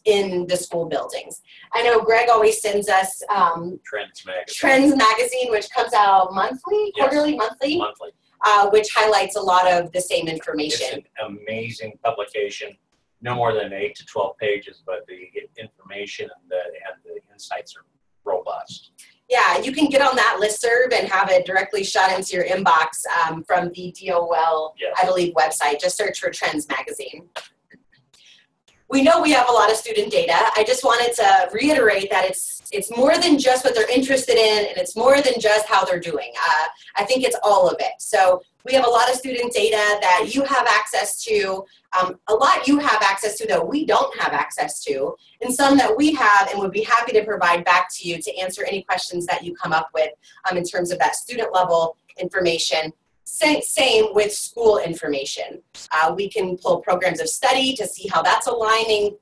in the school buildings. I know Greg always sends us Trends Magazine, which comes out monthly, quarterly, monthly, which highlights a lot of the same information. It's an amazing publication. No more than 8 to 12 pages, but the information and the insights are robust. Yeah, you can get on that listserv and have it directly shot into your inbox from the DOL, yes, I believe, website. Just search for Trends Magazine. We know we have a lot of student data. I just wanted to reiterate that it's more than just what they're interested in, and it's more than just how they're doing. I think it's all of it. So we have a lot of student data that you have access to, a lot you have access to that we don't have access to, and some that we have and would be happy to provide back to you to answer any questions that you come up with in terms of that student level information. Same with school information. We can pull programs of study to see how that's aligning,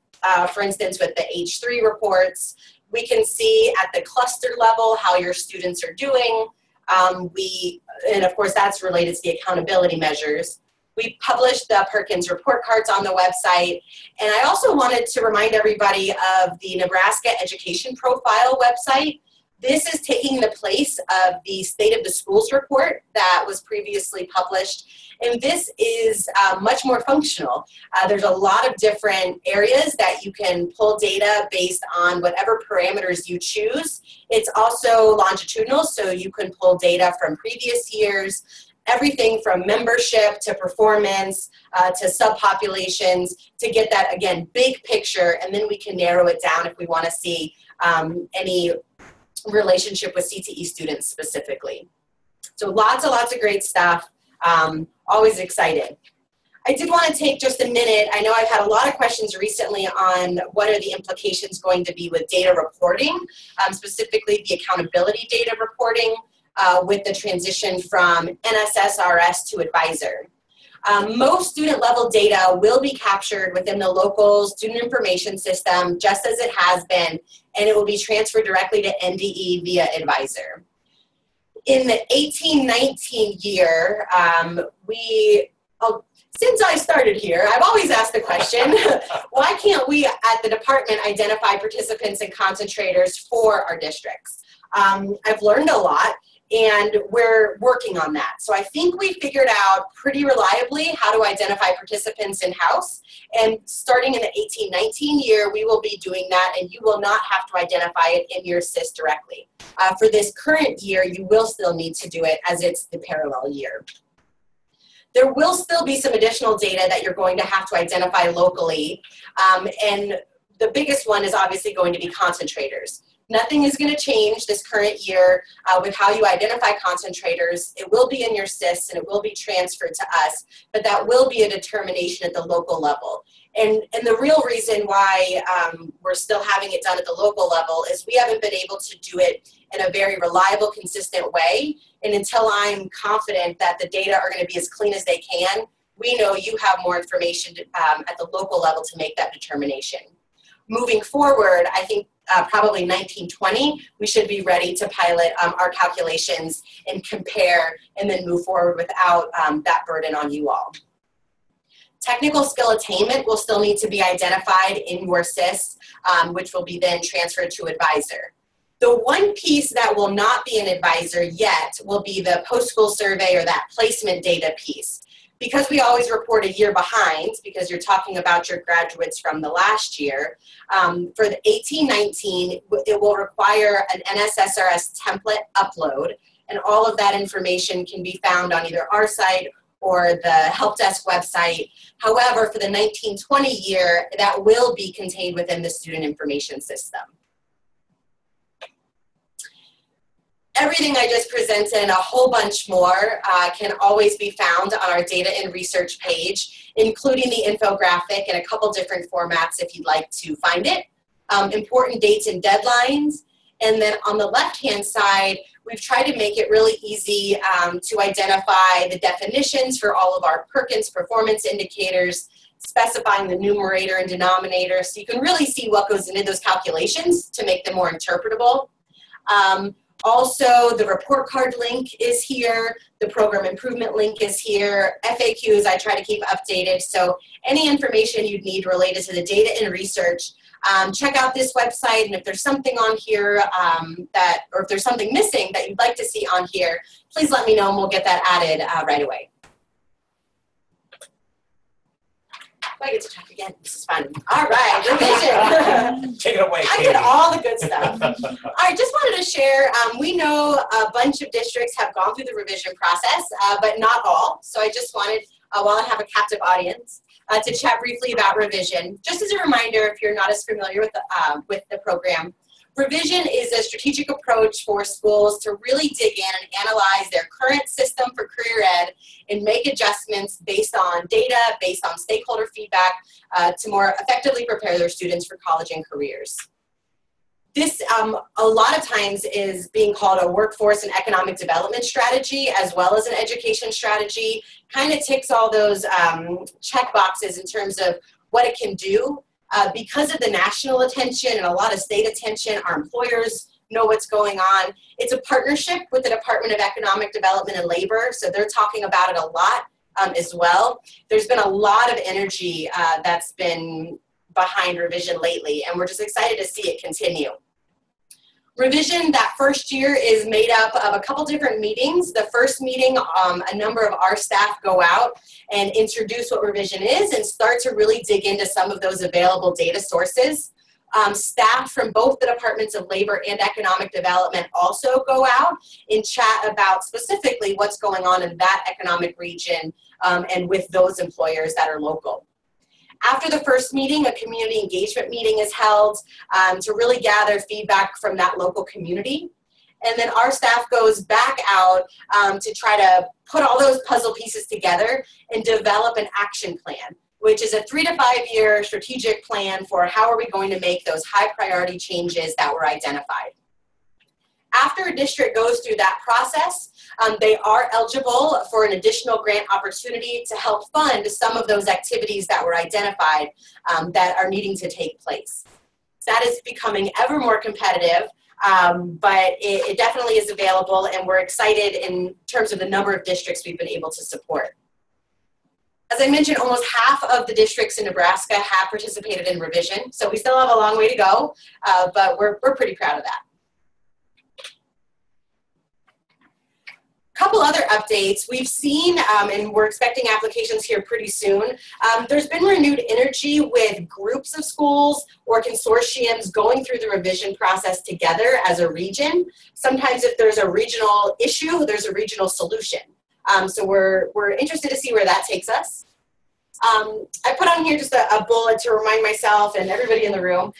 for instance, with the H3 reports. We can see at the cluster level how your students are doing. And of course, that's related to the accountability measures. We published the Perkins report cards on the website. And I also wanted to remind everybody of the Nebraska Education Profile website. This is taking the place of the State of the Schools report that was previously published. And this is much more functional. There's a lot of different areas that you can pull data based on whatever parameters you choose. It's also longitudinal, so you can pull data from previous years, everything from membership to performance to subpopulations to get that, again, big picture, and then we can narrow it down if we want to see any relationship with CTE students specifically. So lots and lots of great stuff. Always excited. I did want to take just a minute. I know I've had a lot of questions recently on what are the implications going to be with data reporting, specifically the accountability data reporting with the transition from NSSRS to advisor. Most student level data will be captured within the local student information system, just as it has been, and it will be transferred directly to NDE via advisor. In the 18-19 year, since I started here, I've always asked the question, why can't we at the department identify participants and concentrators for our districts? I've learned a lot, and we're working on that. So I think we figured out pretty reliably how to identify participants in-house, and starting in the 18-19 year, we will be doing that, and you will not have to identify it in your SIS directly. For this current year, you will still need to do it as it's the parallel year. There will still be some additional data that you're going to have to identify locally, and the biggest one is obviously going to be concentrators. Nothing is going to change this current year with how you identify concentrators. It will be in your SIS and it will be transferred to us, but that will be a determination at the local level. And the real reason why we're still having it done at the local level is we haven't been able to do it in a very reliable, consistent way. And until I'm confident that the data are going to be as clean as they can, we know you have more information at the local level to make that determination. Moving forward, I think probably 1920, we should be ready to pilot our calculations and compare and then move forward without that burden on you all. Technical skill attainment will still need to be identified in your SIS, which will be then transferred to advisor. The one piece that will not be an advisor yet will be the post-school survey or that placement data piece. Because we always report a year behind, because you're talking about your graduates from the last year, for the 18-19, it will require an NSSRS template upload, and all of that information can be found on either our site or the help desk website. However, for the 19-20 year, that will be contained within the student information system. Everything I just presented and a whole bunch more can always be found on our data and research page, including the infographic in a couple different formats if you'd like to find it, important dates and deadlines. And then on the left-hand side, we've tried to make it really easy to identify the definitions for all of our Perkins performance indicators, specifying the numerator and denominator, so you can really see what goes into those calculations to make them more interpretable. Also, the report card link is here, the program improvement link is here, FAQs I try to keep updated, so any information you'd need related to the data and research, check out this website, and if there's something on here or if there's something missing that you'd like to see on here, please let me know and we'll get that added right away. I get to talk again. This is fun. All right, revision. Take it away, I Katie. did all the good stuff. All right, just wanted to share, we know a bunch of districts have gone through the revision process, but not all. So I just wanted, while I have a captive audience, to chat briefly about revision. Just as a reminder, if you're not as familiar with the program, revision is a strategic approach for schools to really dig in and analyze their current system for career ed and make adjustments based on data, based on stakeholder feedback to more effectively prepare their students for college and careers. This, a lot of times, is being called a workforce and economic development strategy as well as an education strategy. Kind of ticks all those check boxes in terms of what it can do. Because of the national attention and a lot of state attention, our employers know what's going on. It's a partnership with the Department of Economic Development and Labor, so they're talking about it a lot as well. There's been a lot of energy that's been behind revision lately, and we're just excited to see it continue. Revision, that first year, is made up of a couple different meetings. The first meeting, a number of our staff go out and introduce what revision is and start to really dig into some of those available data sources. Staff from both the Departments of Labor and Economic Development also go out and chat about specifically what's going on in that economic region and with those employers that are local. After the first meeting, a community engagement meeting is held to really gather feedback from that local community. and then our staff goes back out to try to put all those puzzle pieces together and develop an action plan, which is a 3 to 5 year strategic plan for how are we going to make those high priority changes that were identified. After a district goes through that process, they are eligible for an additional grant opportunity to help fund some of those activities that were identified that are needing to take place. That is becoming ever more competitive, but it definitely is available, and we're excited in terms of the number of districts we've been able to support. As I mentioned, almost half of the districts in Nebraska have participated in revision, so we still have a long way to go, but we're pretty proud of that. Couple other updates. We've seen, and we're expecting applications here pretty soon, there's been renewed energy with groups of schools or consortiums going through the revision process together as a region. Sometimes if there's a regional issue, there's a regional solution. So we're interested to see where that takes us. I put on here just a bullet to remind myself and everybody in the room.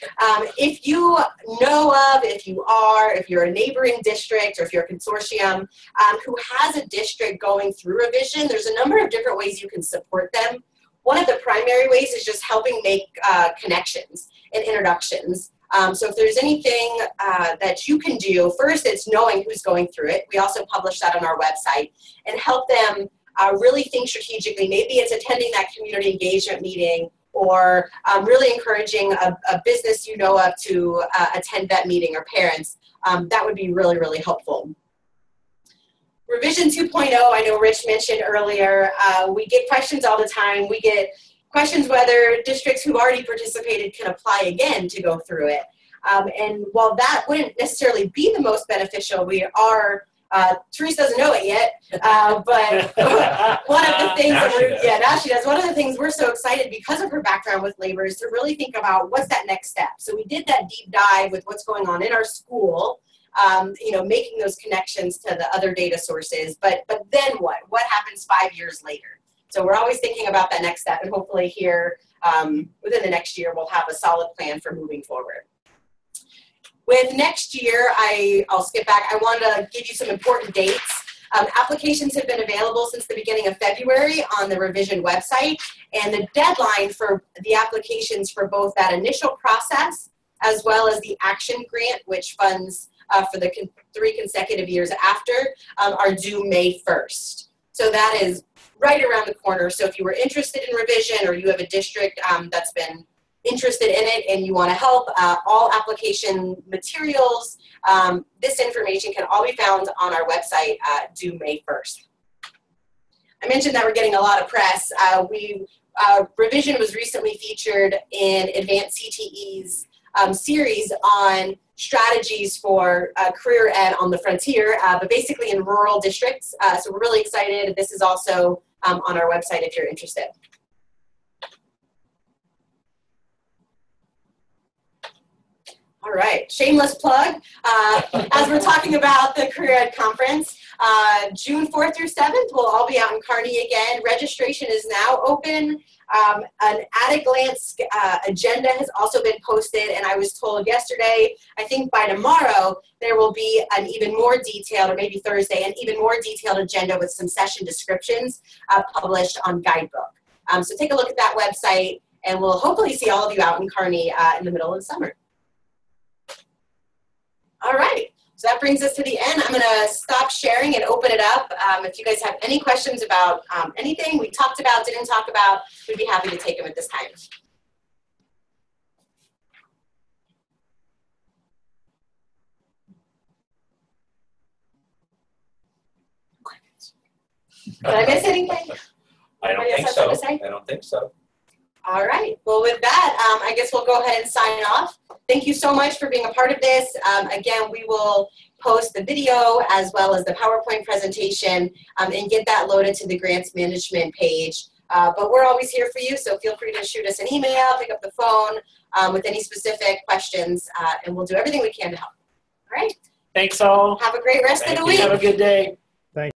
If you know of, if you're a neighboring district, or if you're a consortium who has a district going through revision, there's a number of different ways you can support them. One of the primary ways is just helping make connections and introductions. So if there's anything that you can do, first it's knowing who's going through it. We also publish that on our website, and help them really think strategically. Maybe it's attending that community engagement meeting, or really encouraging a business you know of to attend that meeting, or parents. That would be really, really helpful. Revision 2.0, I know Rich mentioned earlier, we get questions all the time. We get questions whether districts who already participated can apply again to go through it. And while that wouldn't necessarily be the most beneficial, we are Therese doesn't know it yet, but one of the things now she does. One of the things we're so excited because of her background with labor is to really think about what's that next step. So we did that deep dive with what's going on in our school, making those connections to the other data sources. But then what? What happens 5 years later? So we're always thinking about that next step, and hopefully here within the next year we'll have a solid plan for moving forward. With next year, I'll skip back. I want to give you some important dates. Applications have been available since the beginning of February on the revision website, and the deadline for the applications for both that initial process as well as the action grant, which funds for the 3 consecutive years after, are due May 1st. So that is right around the corner. So if you were interested in revision, or you have a district that's been interested in it and you want to help, all application materials, this information can all be found on our website due May 1st. I mentioned that we're getting a lot of press. Revision was recently featured in Advanced CTE's series on strategies for career ed on the frontier, but basically in rural districts. So we're really excited. This is also on our website if you're interested. All right, shameless plug. As we're talking about the Career Ed Conference, June 4th through 7th, we'll all be out in Kearney again. Registration is now open. An at-a-glance agenda has also been posted, and I was told yesterday, I think by tomorrow, there will be an even more detailed, or maybe Thursday, an even more detailed agenda with some session descriptions published on Guidebook. So take a look at that website, and we'll hopefully see all of you out in Kearney in the middle of the summer. All right, so that brings us to the end. I'm going to stop sharing and open it up. If you guys have any questions about anything we talked about, didn't talk about, we'd be happy to take them at this time. Did I miss anything? I don't think so. All right. Well, with that, I guess we'll go ahead and sign off. Thank you so much for being a part of this. Again, we will post the video as well as the PowerPoint presentation and get that loaded to the grants management page. But we're always here for you, so feel free to shoot us an email, pick up the phone with any specific questions, and we'll do everything we can to help. All right. Thanks all. Have a great rest of the week. Have a good day.